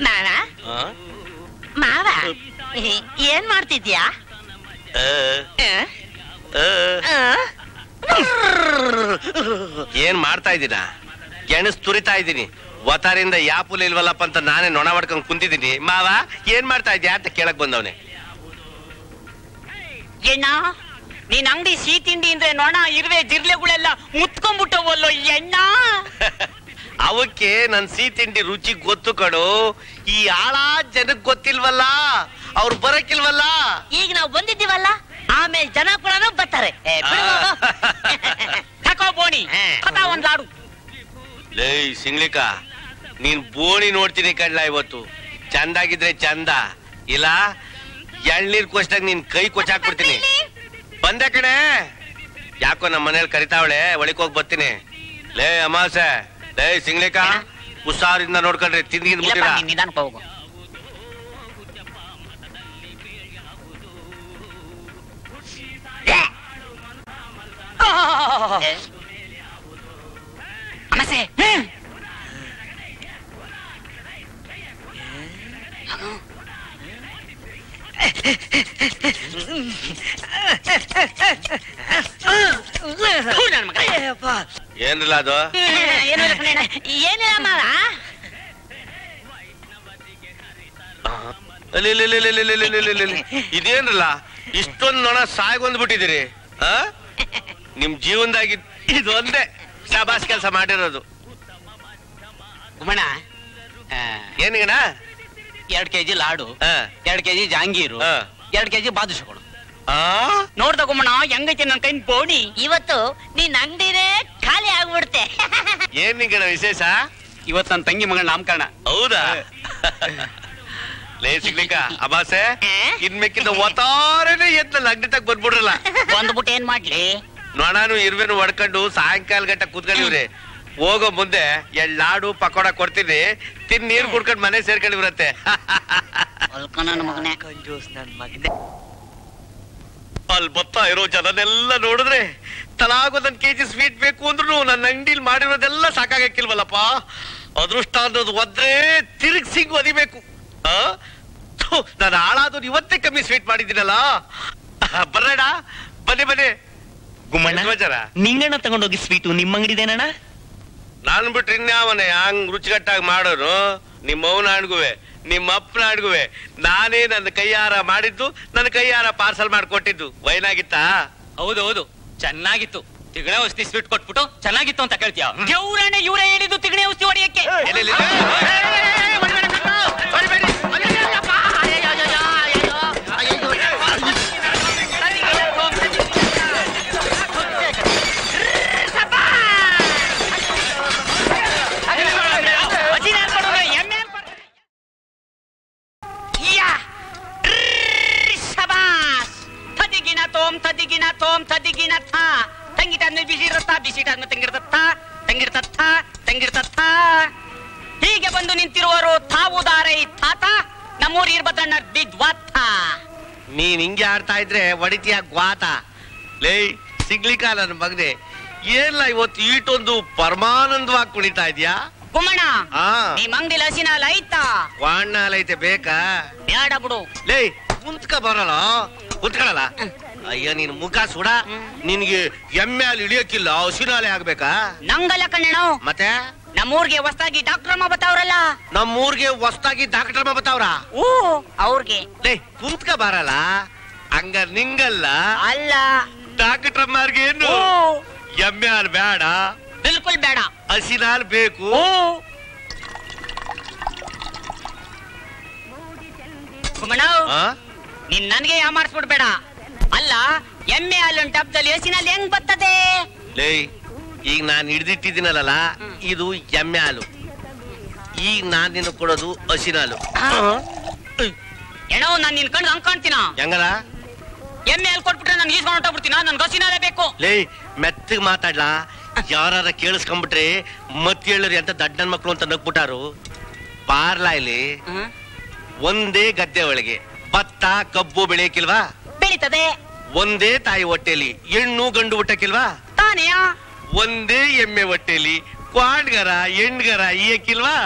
ನಾನ ಮಾವ ಏನ್ ಮಾಡ್ತಿದ್ಯಾ? ಏನ್ ಮಾಡ್ತಾ ಇದ್ದೀನ? ಗೆಣಸ್ ತುರಿತಾ ಇದ್ದೀನಿ. ವತಾರಿಂದ ಯಾಪುಲ್ ಇಲ್ವಲ್ಲಪ್ಪ ಅಂತ ನಾನೇ ನೊಣ ಮಾಡ್ಕೊಂಡ್ ಕುಂತಿದ್ದೀನಿ. ಮಾವ ಏನ್ ಮಾಡ್ತಾ ಇದ್ಯಾ ಅಂತ ಕೇಳಕ್ ಬಂದವನೆ. ಎಣ್ಣ ನೀನ್ ಅಂಗಡಿ ಸಿಹಿ ತಿಂಡಿ ಅಂದ್ರೆ ನೊಣ ಇರುವೆ ಜಿರ್ಲೆಗಳೆಲ್ಲ ಮುತ್ಕೊಂಡ್ಬಿಟ್ಟವಲ್ಲೋ ಎಣ್ಣ. ಅವಕ್ಕೆ ನನ್ ಸಿಹಿ ತಿಂಡಿ ರುಚಿ ಗೊತ್ತು ಕಡು. ಈ ಆಳ ಜನಕ್ ಗೊತ್ತಿಲ್ವಲ್ಲ, ಅವ್ರು ಬರಕ್ಕಿಲ್ವಲ್ಲ. ಈಗ ನಾವು ಬಂದಿದ್ದೀವಲ್ಲ, ಆಮೇಲೆ ಜನ ಕೂಡ ಬರ್ತಾರೆ. ತಕೋ ಬೋಣಿ ಒಂದ್ ಲಾಡು. ಲೇ ಸಿಂಗ್ಲಿಕ, ನೀನ್ ಬೋಣಿ ನೋಡ್ತೀನಿ ಕಡ್ಲ. ಇವತ್ತು ಚಂದಾಗಿದ್ರೆ ಚಂದ, ಇಲ್ಲ ಎಳ್ನೀರ್ ಕೊಚ್ಚಾಗ ನೀನ್ ಕೈ ಕೊಚ್ಚಾಕ್ಬಿಡ್ತೀನಿ. ಬಂದೆ ಕಣೆ. ಯಾಕೋ ನಮ್ಮ ಮನೇಲಿ ಕರಿತಾವಳೆ, ಒಳಿಕ್ ಹೋಗಿ ಬರ್ತೀನಿ. ಲೇ ಅಮಾಸೆ, ಲೇ ಸಿಂಗ್ಲಿಕ, ಹುಷಾರಿಂದ ನೋಡ್ಕೊಂಡ್ರಿ, ತಿಂದಿಗಿಂದ ಮುಟ್ಟಿಲ್ಲ. ನಿಧಾನಕ್ಕೆ ಹೋಗು. ಅಮಾಸೆ ಏನಿಲ್ಲ ಅದು. ಏನಿಲ್ಲ ಮಾವ. ಇದೇನಿಲ್ಲ, ಇಷ್ಟೊಂದು ನೊಣ ಸಾಯ್ಗೊಂಡ್ಬಿಟ್ಟಿದ್ದೀರಿ. ನಿಮ್ ಜೀವನದಾಗಿ ಇದೊಂದೇ ಶಾಬಾಸ್ ಕೆಲಸ ಮಾಡಿರೋದು. ಗುಮ್ಮಣ್ಣ, ಏನಿಗಣ? 2 kg ಲಾಡು, 2 kg ಜಾಂಗೀರು, 2 kg ಬಾದುಷ ಕೊಡು. ನೋಡ್ದ ಗುಮ್ಮಣ್ಣ ಹೆಂಗೈತೆ ನನ್ ಕೈ ಬೋಣಿ. ಇವತ್ತು ನೀನ್ ಅಂಗಡಿನೇ ಖಾಲಿ ಆಗ್ಬಿಡ್ತೆ. ಏನಿಗಣ ವಿಶೇಷ? ಇವತ್ತು ನನ್ನ ತಂಗಿ ಮಗಳ ನಾಮಕರಣ. ಹೌದಾ? ಲೇ ಸಿಗ್ಲಿಕ್ಕ ಅಮಾಸೆ, ಇನ್ಮೇಕಿಂದ ಒತ್ತಾರನೇ ಎದ್ದ ಅಂಗಡಿ ತಗ ಬಂದ್ಬಿಡ್ರಲ್ಲ. ಬಂದ್ಬಿಟ್ಟು ಏನ್ ಮಾಡ್ಲಿ? ನೊಣಾನು ಇರುವೆನು ಹೊಡ್ಕೊಂಡು ಸಾಯಂಕಾಲ ಗಂಟ ಕೂತ್ಕೊಂಡಿವ್ರಿ. ಹೋಗೋ ಮುಂದೆ 2 ಲಾಡು ಪಕೋಡ ಕೊಡ್ತೀನಿ, ತಿನ್ ನೀರ್ ಕುಡ್ಕೊಂಡು ಮನೆ ಸೇರ್ಕೊಂಡಿವ್ರತ್ತೆ. ಅಲ್ಲಿ ಬರ್ತಾ ಇರೋ ಜನನೆಲ್ಲ ನೋಡಿದ್ರೆ ತಲಾಗೊಂದ್ ಕೆಜಿ ಸ್ವೀಟ್ ಬೇಕು ಅಂದ್ರು ನನ್ನ ಅಂಗಡಿಲಿ ಮಾಡಿರೋದೆಲ್ಲ ಸಾಕಾಗಕ್ಕಿಲ್ವಲ್ಲಪ್ಪ. ಅದೃಷ್ಟ ಅನ್ನೋದು ಒದ್ರೆ ತಿರುಗ್ ಸಿಂಗ್ ಒದಿಬೇಕು. ನಾನು ಹಾಳಾದ್ರು ಇವತ್ತೇ ಕಮ್ಮಿ ಸ್ವೀಟ್ ಮಾಡಿದ್ದೀನಲ್ಲ. ಬರ್ರೇಡ, ಬನ್ನಿ ಬನ್ನಿ. ಗುಮ್ಮಣ್ಣ, ನಿಂಗಣ್ಣ ತಗೊಂಡೋಗಿ ಸ್ವೀಟು ನಿಮ್ಮ ಅಂಗಡಿದೇನಣ್ಣ? ನಾನು ಬಿಟ್ರೆ ಇನ್ಯಾವನೇ ಹಂಗ್ ರುಚಿಗಟ್ಟಾಗಿ ಮಾಡೋನು? ನಿಮ್ಮ ಅವನ ಅಡ್ಗುವೆ, ನಿಮ್ಮ ಅಪ್ಪನ ಅಡ್ಗುವೆ ನಾನೇ ನನ್ನ ಕೈಯಾರ ಮಾಡಿದ್ದು, ನನ್ನ ಕೈಯಾರ ಪಾರ್ಸಲ್ ಮಾಡ್ಕೊಟ್ಟಿದ್ದು. ವೈನಾಗಿತ್ತಾ? ಹೌದೌದು, ಚೆನ್ನಾಗಿತ್ತು. ತಿಗಣೆ ಔಷಧಿ ಸ್ವೀಟ್ ಕೊಟ್ಬಿಟ್ಟು ಚೆನ್ನಾಗಿತ್ತು ಅಂತ ಕೇಳ್ತೀಯ? ದೇವ್ರಣ್ಣ ಇವರೇ ಹೇಳಿದ್ದು ತಿಗಣೆ ಔಷಧಿ ಹೊಡೆಯಕ್ಕೆ. ಹೀಗೆ ಬಂದು ನಿಂತಿರುವರು ತಾವುದಾರೈ ತಾತ, ನಮ್ಮೂರು ಇರ್ಬದಣ್ಣ ಬಿದ್ವಾತ. ನೀನ್ ಹಿಂಗೆ ಆಡ್ತಾ ಇದ್ರೆ ಒಡಿತೀಯ ಗ್ವಾತ. ಲೇ ಸಿಗ್ಲಿಕ್ಕ ನನ್ನ ಮಗನೆ, ಏನಿಲ್ಲ ಇವತ್ತು ಈಟೊಂದು ಪರಮಾನಂದವಾಗಿ ಕುಣಿತಾ ಇದ್ಯಾ? ಗುಮ್ಮಣ್ಣ, ನಿಮ್ ಅಂಗಡಿಲಿ ಹಸಿನ ಹಾಲು ಐತಾ? ವಾಣ್ಣ ಹಾಲೈತೆ ಬೇಕಾ? ಬೇಡ ಬಿಡು. ಲೇ ಕುಂತ್ಕ ಬರಲ್ಲ, ಕುಂತ್ಕೊಳ್ಳಲ್ಲ. ಅಯ್ಯೋ ನೀನ್ ಮುಖ ಸುಡ. ನಿನ್ಗೆ ಎಮ್ಮೆ ಹಾಲು ಇಳಿಯಕ್ಕಿಲ್ಲ, ಹಸಿನ ಹಾಲೇ ಆಗ್ಬೇಕಾ? ನಂಗಲ್ಲ ಕಣ್ಣು. ಮತ್ತೆ ನಮ್ಮೂರ್ಗೆ ಹೊಸದಾಗಿ ಡಾಕ್ಟರ್ ಅಮ್ಮ ಬತ್ತಾವ್ರಲ್ಲ. ನಮ್ಮೂರ್ಗೆ ಹೊಸದಾಗಿ ಡಾಕ್ಟರ್ ಅಮ್ಮ ಬತ್ತಾವ್ರ? ಓ, ಅವ್ರಿಗೆ. ಲೇ ಕುಂತ್ಕ ಬರಲ್ಲ, ಹಂಗ ನಿಂಗಲ್ಲ. ಅಲ್ಲ, ಡಾಕ್ಟರ್ ಅಮ್ಮರ್ಗೆ ಏನು ಎಮ್ಮೆ ಹಾಲು ಬೇಡ? ಬಿಲ್ಕುಲ್ ಬೇಡ, ಹಸಿನ ಹಾಲು ಬೇಕು. ಗುಮ್ಮಣ್ಣ, ನೀನ್ ನನ್ಗೆ ಯಾಮಾರಿಸ್ಬಿಡ್ಬೇಡ. ಅಲ್ಲ, ಎಮ್ಮೆ ಹಾಲೊಂದು ಡಬ್ಬದಲ್ಲಿ ಹಸಿನ ಹಾಲು ಹೆಂಗ್ ಬರ್ತದೆ? ಲೇ ಈಗ ನಾನ್ ಹಿಡ್ದಿಟ್ಟಿದ್ದೀನಲ್ಲ, ಇದು ಎಮ್ಮೆ ಹಾಲು. ಈಗ ನಾನ್ ನಿನ್ನ ಕೊಡೋದು ಹಸಿನ ಹಾಲು. ಏನೋ ನಾನ್ ನಿನ್ ಕಣ್ ಹಂಗ್ ಕಾಣ್ತೀನ? ಹೆಂಗಲ್ಲ? ಎಮ್ಮೆ ಹಾಲು ಕೊಟ್ಬಿಟ್ರೆ ನಾನು ಈಸ್ಕೊಂಡು ಹೊಟ್ಟೋಗ್ಬಿಡ್ತೀನ? ನನ್ಗೆ ಹಸಿನ ಹಾಲೇ ಬೇಕು. ಲೇ ಮೆತ್ತಗ್ ಮಾತಾಡ್ಲಾ, ಯಾರ ಕೇಳಿಸ್ಕೊಂಡ್ಬಿಟ್ರೆ ಮತ್ ಹೇಳರಿ ಅಂತ ದಡ್ಡನ್ ಮಕ್ಳು ಅಂತ ನಗ್ಬಿಟ್ಟಾರು. ಪಾರ್ಲಾ ಇಲ್ಲಿ ಒಂದೇ ಗದ್ದೆ ಒಳಗೆ ಭತ್ತ ಕಬ್ಬು ಬೆಳೆಯಕ್ಕಿಲ್ವಾ? ಬೆಳೀತದೆ. ಒಂದೇ ತಾಯಿ ಹೊಟ್ಟೆಲಿ ಹೆಣ್ಣು ಗಂಡು ಹುಟ್ಟಕ್ಕಿಲ್ವಾ? ತಾನೆಯಾ? ಒಂದೇ ಎಮ್ಮೆ ಹೊಟ್ಟೆಲಿ ಕ್ವಾಡ್ಗರ ಹೆಣ್ಗರ ಈಯಕ್ಕಿಲ್ವಾ?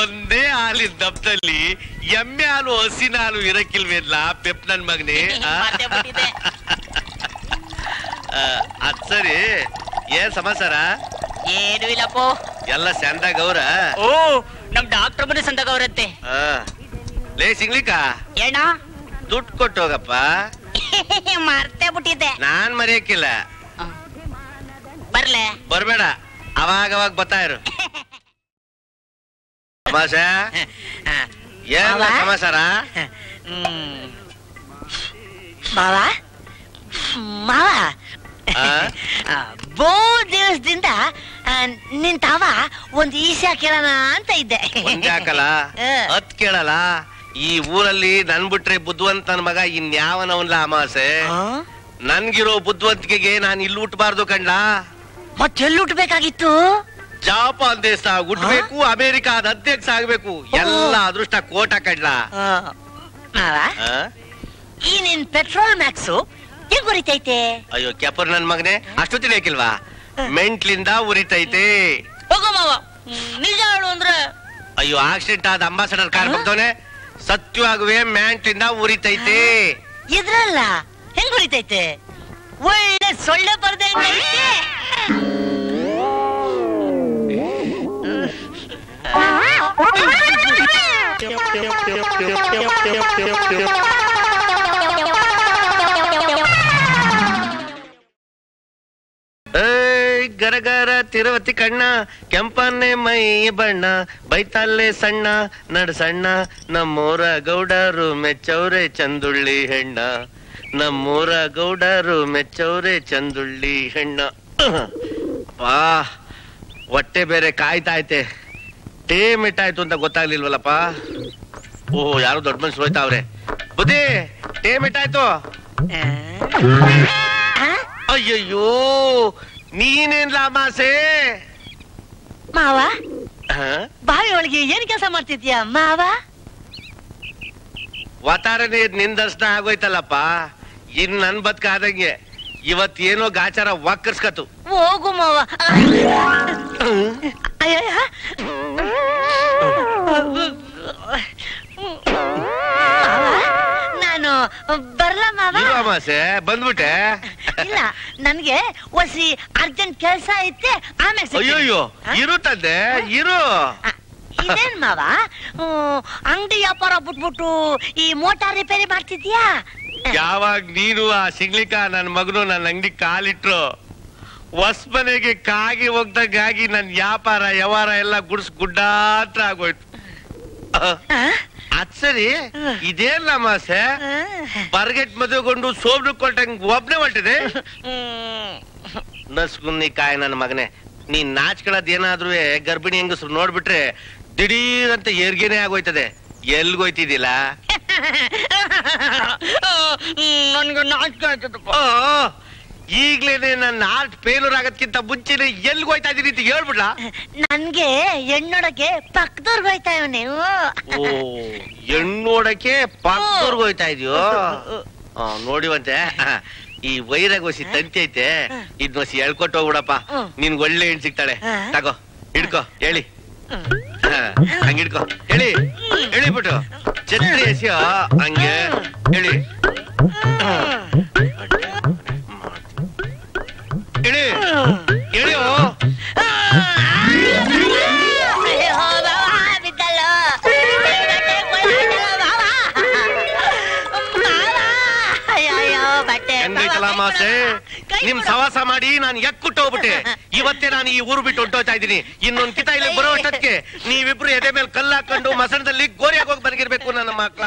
ಒಂದೇ ನಿನ್ ದಬ್ದಲ್ಲಿ ಎಮ್ಮೆ ಹಾಲು ಹಸಿನ ಹಾಲು ಇರಕ್ಕಿಲ್ವೇನ್ಲ ಪೆಪ್ ನನ್ ಮಗನೇ ಅದ್ ಸರಿ ಏನ್ ಸಮಾಚಾರ? ಏನು ಇಲ್ಲಪ್ಪೋ, ಎಲ್ಲ ಸಂದಾಗ ಅವ್ರ? ಓ ನಮ್ ಡಾಕ್ಟರ್ ಬಂದು ಸಂದಾಗ ಅವ್ರಂತೆ. ಲೇ ಸಿಂಗ್ಲಿಕಾ, ಏನ ದುಡ್ಡು ಕೊಟ್ಟು ಹೋಗಪ್ಪ. ಮರ್ತೇ ಬಿಟ್ಟಿದ್ದೆ. ನಾನ್ ಮರೆಯಕ್ಕಿಲ್ಲ. ಬರ್ಲೆ? ಬರ್ಬೇಡ, ಅವಾಗ ಬರ್ತಾ ಇರು. ಸಮಾಚಾರ ಏನ್ ಸಮಾಚಾರ? ಮಾವ ಮಾವ, ಬಹು ದಿವಸದಿಂದ ನಿನ್ ತಾವ ಒಂದ್ ಈಶಾ ಕೇಳೋಣ ಅಂತ ಇದ್ದೆ. ಹಾಕಲ್ಲ ಹತ್ ಕೇಳಲ್ಲ. ಈ ಊರಲ್ಲಿ ನನ್ ಬಿಟ್ರೆ ಬುದ್ಧಿವಂತ ನನ್ ಮಗ ಇನ್ಯಾವನವನ್ಲ ಅಮಾಸೆ. ನನ್ಗಿರೋ ಬುದ್ಧಿವಂತಿಕೆಗೆ ನಾನ್ ಇಲ್ಲಿ ಹುಟ್ಟಬಾರ್ದು ಕಂಡ್ಲ. ಮತ್ತೆಲ್ಲಿ ಹುಟ್ಟಬೇಕಾಗಿತ್ತು? ಜಾಪಾನ್ ದೇಶ ಹುಟ್ಟಬೇಕು, ಅಮೆರಿಕಾದ ಅಧ್ಯಕ್ಷ ಆಗ್ಬೇಕು. ಎಲ್ಲ ಅದೃಷ್ಟ ಕೋಟ ಕಂಡ್ಲ. ಈ ನಿನ್ ಪೆಟ್ರೋಲ್ ಮ್ಯಾಕ್ಸು ಹೆಂಗ್ ಉರಿತೈತೆ? ಅಯ್ಯೋ ಕೆಪರ್ ನನ್ ಮಗನೆ, ಅಷ್ಟು ತಿಳಿಯಕಿಲ್ವಾ? ಮೆಂಟ್ಲಿಂದ ಉರಿತೈತೆ. ಹೋಗೋ ಮಾವ, ನಿಜ ಹೇಳು ಅಂದ್ರೆ. ಅಯ್ಯೋ ಆಕ್ಸಿಡೆಂಟ್ ಆದ ಅಂಬಾಸಡರ್ ಕಾರ್ ಬಂದವನೆ, ಸತ್ಯವಾಗುವೆ ಮೆಂಟ್ಲಿಂದ ಉರಿತೈತೆ. ಇದ್ರಲ್ಲ ಹೆಂಗ್ ಉರಿತೈತೆ? ಒಳ್ಳೆ ಸೊಳ್ಳೆ ಬರ್ದೆ ಗರಗರ ತಿರುವತಿ ಕಣ್ಣ, ಕೆಂಪನ್ನೆ ಮೈ ಬಣ್ಣ, ಬೈತಾಲೆ ಸಣ್ಣ ನಡ್ ಸಣ್ಣ, ನಮ್ಮೂರ ಗೌಡರು ಮೆಚ್ಚವ್ರೆ ಚಂದುಳ್ಳಿ ಹೆಣ್ಣ, ನಮ್ಮೂರ ಗೌಡರು ಮೆಚ್ಚವ್ರೆ ಚಂದುಳ್ಳಿ ಹೆಣ್ಣ. ಬಾ ಹೊಟ್ಟೆ ಬೇರೆ ಕಾಯ್ತಾಯ್ತೆ. ಟೇಮ್ ಇಟ್ಟಾಯ್ತು ಅಂತ ಗೊತ್ತಾಗ್ಲಿಲ್ವಲ್ಲಪ್ಪ. ಓ ಯಾರು ದೊಡ್ಡ ಮನುಷ್ಯರು ಹೋಯ್ತಾವ್ರೆ. ಬುದ್ಧಿ ಟೇಮ್ ಇಟ್ಟಾಯ್ತು. ಅಯ್ಯಯ್ಯೋ ನೀನೇನ್ ಲಾಮಾಸೆ? ಮಾವ ಬಾವಿ ಒಳಗೆ ಏನ್ ಕೆಲಸ ಮಾಡ್ತಿದ್ಯಾ ಮಾವ? ವಾತಾವರಣ ನಿನ್ ದರ್ಶನ ಆಗೋಯ್ತಲ್ಲಪ್ಪ. ಇನ್ ನನ್ ಬದುಕಾದಂಗೆ ಇವತ್ತೇನೋ ಗಾಚಾರ ವಾಕರ್ಸ್ಕತು. ಹೋಗು ಮಾವ. ನಾನು ಬರ್ಲ ಮಾವ? ಅಮಾಸೆ ಬಂದ್ಬಿಟ್ಟೆ. ಇಲ್ಲ ನನ್ಗೆ ಒಸಿ ಅರ್ಜೆಂಟ್ ಕೆಲ್ಸ ಐತೆ, ಆಮೇಲೆ. ಅಯ್ಯೋಯ್ಯೋ ಇರು ತಂದೆ ಇರು. ಇದೇನ್ ಮಾವ ಅಂಗಡಿ ವ್ಯಾಪಾರ ಬಿಟ್ಬಿಟ್ಟು ಈ ಮೋಟಾರ್ ರಿಪೇರಿ ಮಾಡ್ತಿದ್ಯಾ? ಯಾವಾಗ ನೀನು ಆ ಸಿಗ್ಲಿಕ್ಕ ನನ್ ಮಗನು ನನ್ನ ಅಂಗಡಿ ಕಾಲಿಟ್ರು, ಹೊಸ್ಮನೆಗೆ ಕಾಗಿ ಹೋಗ್ದಂಗಾಗಿ ನನ್ ವ್ಯಾಪಾರ ವ್ಯವಹಾರ ಎಲ್ಲ ಗುಡ್ಡಾತ್ರ ಆಗೋಯ್ತು. ಅದ್ ಸರಿ ಇದೇನ್ ನಮಾಸೆ? ಬರ್ಗೆಟ್ ಮದುವೆಗೊಂಡು ಸೋಬ್ರು ಕೊಟ್ಟಂಗ್ ಒಬ್ನೇ ಹೊಟ್ಟಿದೆ. ನಸ್ಗುನ್ನಿ ಕಾಯಿ ನನ್ನ ಮಗನೆ, ನೀನ್ ನಾಚ್ಕೊಳ್ಳೋದ್ ಏನಾದ್ರೂ ಗರ್ಭಿಣಿ ಹೆಂಗಸ್ರು ನೋಡ್ಬಿಟ್ರೆ ದಿಢೀರ್ ಅಂತ ಏರ್ಗೇನೆ ಆಗೋಯ್ತದೆ. ಎಲ್ಗೋಯ್ತಿದ್ದಿಲ್ಲ? ನನ್ಗೆ ನಾಚಿಕೆ ಆಯ್ತದಪ್ಪ. ಈಗ್ಲೇನೆ ನನ್ನ ಹಾರ್ಟ್ ಫೇಲ್ಯೂರ್ ಆಗೋದ್ಕಿಂತ ಮುಂಚೆನೆ ಎಲ್ಗೋಯ್ತಾ ಇದೀನಿ ಅಂತ ಹೇಳ್ಬಿಡ್ಲ? ನನ್ಗೆ ಹೆಣ್ಣೊಡಕ್ಕೆ ಪಕ್ಕದವ್ರಿಗೆ ಹೋಯ್ತಾ ಇವ್ ನೀವು. ಓ ಹೆಣ್ಣೋಡಕ್ಕೆ ಪಕ್ಕದವ್ರಿಗೆ ಹೋಯ್ತಾ ಇದೆಯೋ? ನೋಡಿವಂತೆ ಈ ವೈರಾಗೋಸಿ ತಂತಿ ಐತೆ, ಇದ್ನೋಸಿ ಹೇಳ್ಕೊಟ್ಟು ಹೋಗ್ಬಿಡಪ್ಪ. ನಿನ್ಗೆ ಒಳ್ಳೆ ಹೆಣ್ ಸಿಗ್ತಾಳೆ. ತಗೋ ಹಿಡ್ಕೋ, ಹೇಳಿ ಹಂಗಿಡ್ಕೋ, ಹೇಳಿ ಹೇಳಿಬಿಟ್ಟು ಛತ್ರಿ ಎಸಿಯೋ ಹಂಗೆ ಹೇಳಿ. ಹೇಳಿ ಹೇಳಿಯೋ. ಮಾಸೆ ನಿಮ್ ಸವಾಸ ಮಾಡಿ ನಾನು ಎಕ್ಕುಟ್ಟು ಹೋಗ್ಬಿಟ್ಟೆ. ಇವತ್ತೇ ನಾನು ಈ ಊರು ಬಿಟ್ಟು ಹೊಂಟೋಯ್ತಾ ಇದ್ದೀನಿ. ಇನ್ನೊಂದ್ ಕಿತ ಇಲ್ಲಿ ಬರೋ ಅಷ್ಟಕ್ಕೆ ನೀವಿಬ್ರು ಎದೆ ಮೇಲೆ ಕಲ್ಲಾಕೊಂಡು ಮಸಣದಲ್ಲಿ ಗೋರಿಯಾಗೋಗಿ ಬಂದಿರ್ಬೇಕು ನನ್ನ ಮಕ್ಳ.